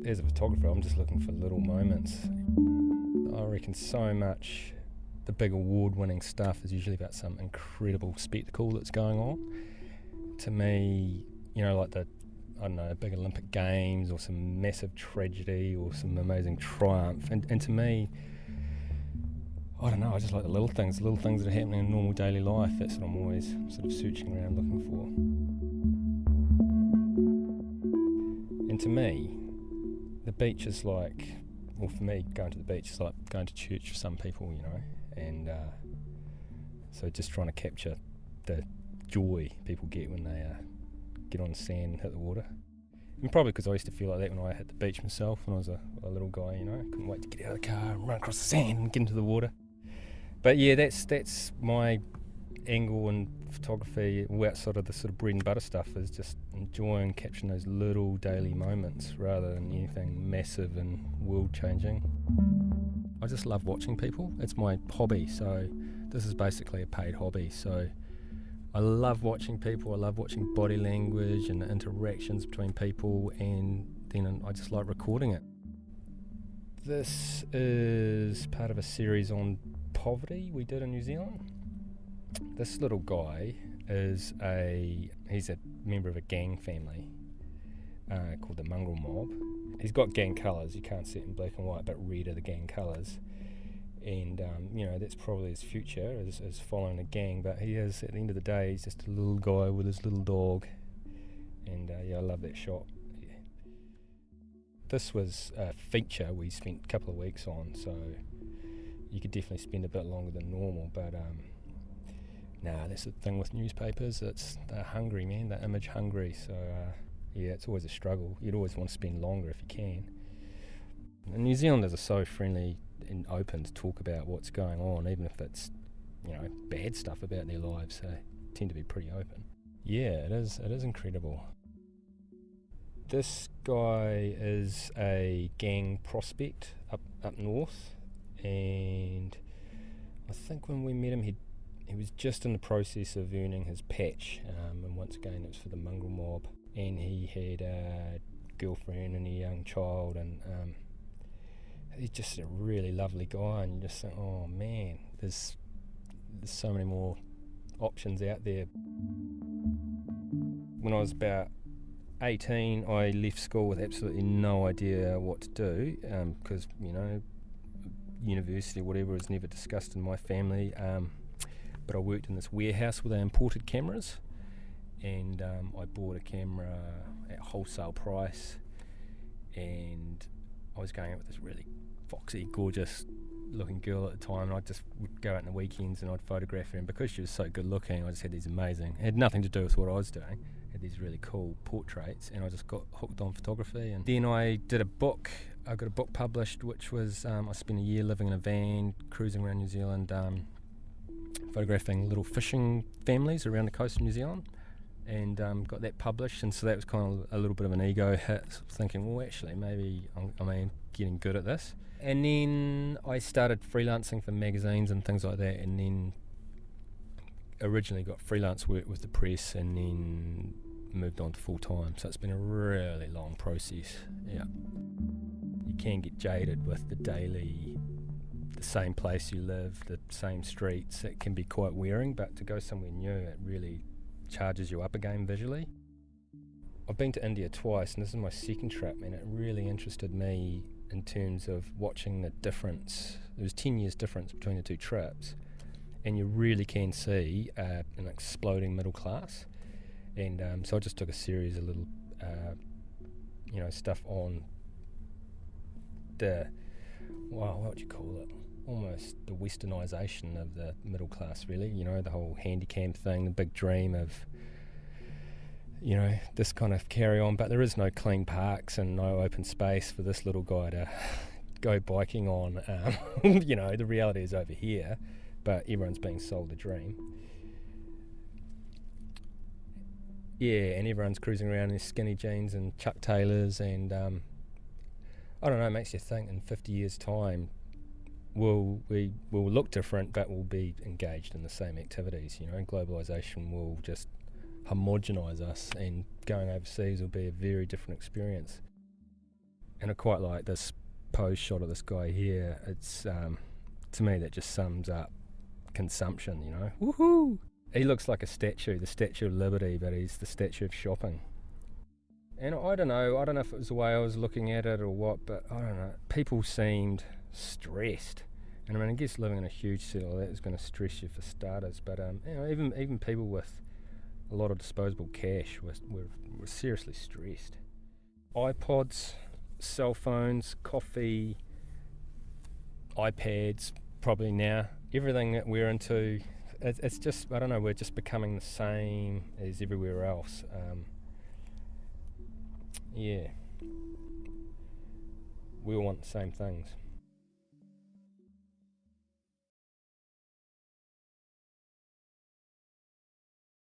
As a photographer, I'm just looking for little moments. I reckon so much the big award-winning stuff is usually about some incredible spectacle that's going on. To me, like big Olympic Games or some massive tragedy or some amazing triumph. And to me, I don't know, I just like the little things that are happening in normal daily life. That's what I'm always sort of searching around looking for. And to me, the beach is like, well, for me, going to the beach is like going to church for some people, and so just trying to capture the joy people get when they get on the sand and hit the water. And probably because I used to feel like that when I hit the beach myself when I was a little guy, couldn't wait to get out of the car and run across the sand and get into the water. But yeah, that's my angle in photography, outside of the sort of bread and butter stuff, is just enjoying capturing those little daily moments rather than anything massive and world-changing. I just love watching people. It's my hobby, so this is basically a paid hobby. So I love watching people, I love watching body language and the interactions between people, and then I just like recording it. This is part of a series on poverty we did in New Zealand. This little guy he's a member of a gang family called the Mongrel Mob. He's got gang colours, you can't see it in black and white, but red are the gang colours. And, that's probably his future, is following a gang, but he is, at the end of the day, he's just a little guy with his little dog. And, I love that shot. Yeah. This was a feature we spent a couple of weeks on, so you could definitely spend a bit longer than normal, but that's the thing with newspapers, they're hungry, man, they're image hungry, so it's always a struggle. You'd always want to spend longer if you can. And New Zealanders are so friendly and open to talk about what's going on, even if it's, bad stuff about their lives, they tend to be pretty open. Yeah, it is incredible. This guy is a gang prospect up north, and I think when we met him, he was just in the process of earning his patch, and once again it was for the Mongrel Mob, and he had a girlfriend and a young child, and he's just a really lovely guy, and you just think, oh man, there's so many more options out there. When I was about 18, I left school with absolutely no idea what to do, because university, whatever, was never discussed in my family. But I worked in this warehouse where they imported cameras, and I bought a camera at wholesale price, and I was going out with this really foxy, gorgeous looking girl at the time, and I just would go out on the weekends and I'd photograph her, and because she was so good looking, I just had these amazing, it had nothing to do with what I was doing, I had these really cool portraits, and I just got hooked on photography. And then I got a book published, which was, I spent a year living in a van, cruising around New Zealand, photographing little fishing families around the coast of New Zealand, and got that published. And so that was kind of a little bit of an ego hit, thinking, well, actually maybe I'm getting good at this. And then I started freelancing for magazines and things like that, and then originally got freelance work with the press, and then moved on to full time. So it's been a really long process. Yeah, you can get jaded with the same place you live, the same streets. It can be quite wearing, but to go somewhere new, it really charges you up again visually. I've been to India twice, and this is my second trip, and it really interested me in terms of watching the difference. There was 10 years difference between the two trips, and you really can see an exploding middle class. And so I just took a series of little stuff on the, what would you call it, almost the westernisation of the middle class, really, the whole handycam thing, the big dream of this kind of carry on, but there is no clean parks and no open space for this little guy to go biking on. The reality is over here, but everyone's being sold a dream. Yeah, and everyone's cruising around in skinny jeans and Chuck Taylors, and I don't know, it makes you think in 50 years' time, we'll look different, but we'll be engaged in the same activities. Globalisation will just homogenise us, and going overseas will be a very different experience. And I quite like this pose shot of this guy here. It's to me that just sums up consumption, you know. Woohoo! He looks like a statue, the Statue of Liberty, but he's the statue of shopping. And I don't know if it was the way I was looking at it or what, but I don't know. People seemed stressed. And I mean, I guess living in a huge city like that is going to stress you for starters, but you know, even people with a lot of disposable cash were seriously stressed. iPods, cell phones, coffee, iPads, probably now. Everything that we're into, it's just, I don't know, we're just becoming the same as everywhere else. Yeah. We all want the same things.